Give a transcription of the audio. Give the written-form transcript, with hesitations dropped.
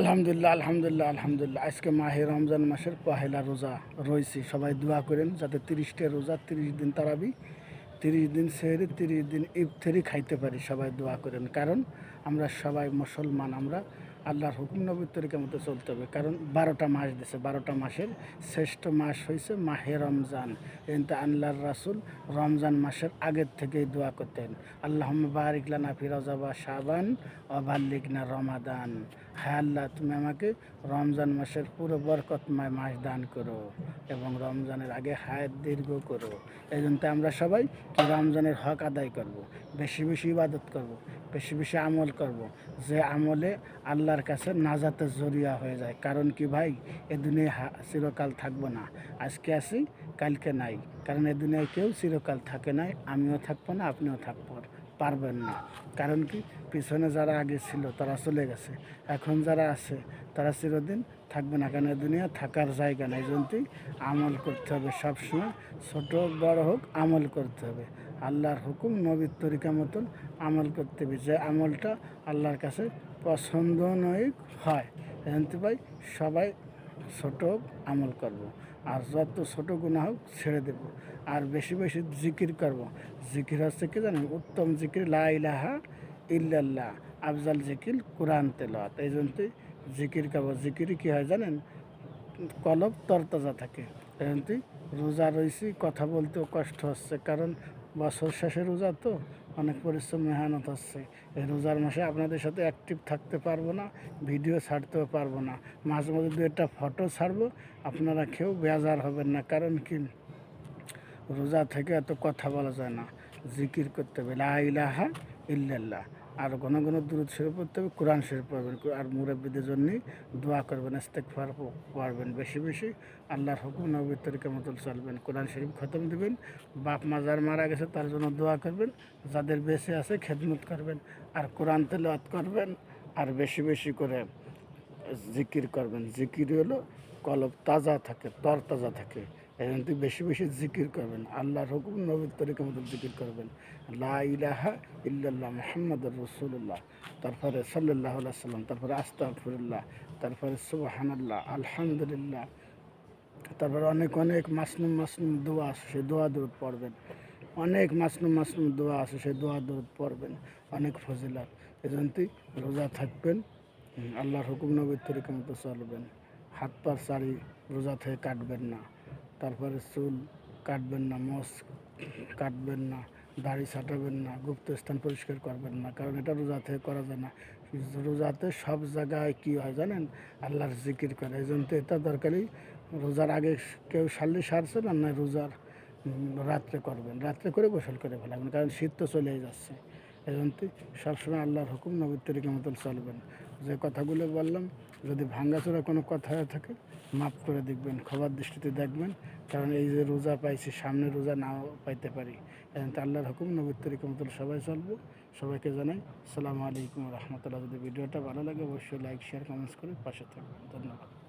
আলহামদুলিল্লাহ, আলহামদুলিল্লাহ, আলহামদুলিল্লাহ। আজকে মাহে রমজান মাসের পহেলা রোজা রয়েছি। সবাই দোয়া করেন যাতে 30টা রোজা, 30 দিন তারাবি, 30 দিন সেহরি, 30 দিন ইফতারি খাইতে পারি। সবাই দোয়া করেন, কারণ আমরা সবাই মুসলমান। আমরা আল্লাহর হুকুম নবীর তরিকার মতো চলতে হবে, কারণ 12টা মাস দিয়েছে। 12টা মাসের শ্রেষ্ঠ মাস হয়েছে মাহে রমজান। কিন্তু আল্লাহর রাসূল রমজান মাসের আগের থেকেই দোয়া করতেন, আল্লাহুম্মা বারিক লানা ফি রজব ওয়া শাবান ওয়া বাল্লিগনা রমাদান। হায় আল্লাহ, তুমি আমাকে রমজান মাসের পুরো বরকতময় মাস দান করো এবং রমজানের আগে হায়াত দীর্ঘ করো। এই জন্য আমরা সবাই কি রমজানের হক আদায় করব, বেশি বেশি ইবাদত করব, বেশি বেশি আমল করব, যে আমলে আল্লাহর কাছে নাজাতের জরিয়া হয়ে যায়। কারণ কি ভাই, এ দুনিয়ায় চিরকাল থাকবো না। আজকে আছি, কালকে নাই। কারণ এ দুনিয়ায় কেউ চিরকাল থাকে নাই। আমিও থাকবো না, আপনিও থাকবো পারবেন না। কারণ কি, পিছনে যারা আগে ছিল তারা চলে গেছে, এখন যারা আছে তারা চিরদিন থাকবে না। কারণ এ দুনিয়া থাকার জায়গা নাই। জন্যই আমল করতে হবে সবসময়, ছোট হোক বড় হোক, আমল করতে হবে। আল্লাহর হুকুম নবীর তরিকা মতন আমল করতে হবে, যে আমলটা আল্লাহর কাছে পছন্দনীয় হয়। জানতে পাই সবাই ছোট হোক আমল করব, আর যত ছোট গুনাহ হোক ছেড়ে দেব, আর বেশি বেশি জিকির করব। জিকির হচ্ছে কি জানেন? উত্তম জিকির লা ইলাহা ইল্লাল্লাহ, আফজাল জিকির কোরআন তেলাওয়াত। এই জন্যই জিকির করব। জিকিরই কী হয় জানেন? কলব তরতাজা থাকে। এমনকি রোজা রয়েছি, কথা বলতেও কষ্ট হচ্ছে, কারণ বছর শেষে রোজা তো অনেক পরিশ্রম মেহনত হচ্ছে। এই রোজার মাসে আপনাদের সাথে অ্যাক্টিভ থাকতে পারবো না, ভিডিও ছাড়তেও পারবো না। মাঝে মাঝে দু একটা ফটো ছাড়বো, আপনারা কেউ বেজার হবেন না। কারণ কি, রোজা থেকে এত কথা বলা যায় না। জিকির করতে হবে লা ইলাহা ইল্লাল্লাহ, আর ঘন ঘন দুরূদ শরীফ পড়তে হবে, কোরআন শরীফ পড়বেন, আর মুরব্বীদের জন্য দোয়া করবেন, ইস্তেগফার পড়বেন বেশি বেশি, আল্লাহর হুকুম নবীর তরিকার মতো চলবেন, কোরআন শরীফ খতম দিবেন। বাপ মা যার মারা গেছে তার জন্য দোয়া করবেন, যাদের বেঁচে আছে খেদমত করবেন, আর কোরআন তেলাওয়াত করবেন, আর বেশি বেশি করে জিকির করবেন। জিকির হলো কলব তাজা থাকে, তরতাজা থাকে। এখন তুই বেশি বেশি জিকির করবেন, আল্লাহর হুকুম নবীর তরিকার মতো জিকির করবেন। লা ইলাহা ইল্লাল্লাহ মুহাম্মাদুর রাসূলুল্লাহ, তারপরে সাল্লাল্লাহু আলাইহি সাল্লাম, তারপরে আস্তাগফিরুল্লাহ, তারপরে সুবহানাল্লাহ, আলহামদুলিল্লাহ, তারপরে অনেক অনেক মাসনুম মাসনুম দোয়া আছে, সেই দোয়া দরুদ পড়বেন। অনেক মাসনুম মাসনুম দোয়া আছে, সেই দোয়া দরুদ পড়বেন, অনেক ফজিলত। এজন্য রোজা থাকবেন, আল্লাহর হুকুম নবীর তরিকার মতো চলবেন। হাত পা চারি রোজা থেকে কাটবেন না, তারপরে চুল কাটবেন না, মোষ কাটবেন না, দাড়ি ছাটাবেন না, গুপ্ত স্থান পরিষ্কার করবেন না, কারণ এটা রোজা থেকে করা যায় না। রোজাতে সব জায়গায় কী হয় জানেন? আল্লাহর জিকির করে। এই জন্য এটা দরকারি। রোজার আগে কেউ সারছেন আর না, রোজার রাত্রে করবেন, রাত্রে করে গোসল করে ফেলাবেন, কারণ শীত তো চলেই যাচ্ছে। এই জন্য সবসময় আল্লাহর হুকুম নবীর তরিকার মতন চলবেন। যে কথাগুলো বললাম, যদি ভাঙ্গাচোরা কোনো কথা হয়ে থাকে মাফ করে দেখবেন, ক্ষমার দৃষ্টিতে দেখবেন। কারণ এই যে রোজা পাইছি, সামনে রোজা নাও পাইতে পারি। এখন আল্লাহর হুকুম নবীর তরিকার মতন সবাই চলবো। সবাইকে জানাই আসসালামু আলাইকুম রহমতুল্লাহ। যদি ভিডিওটা ভালো লাগে অবশ্যই লাইক শেয়ার কমেন্টস করে পাশে থাকবেন। ধন্যবাদ।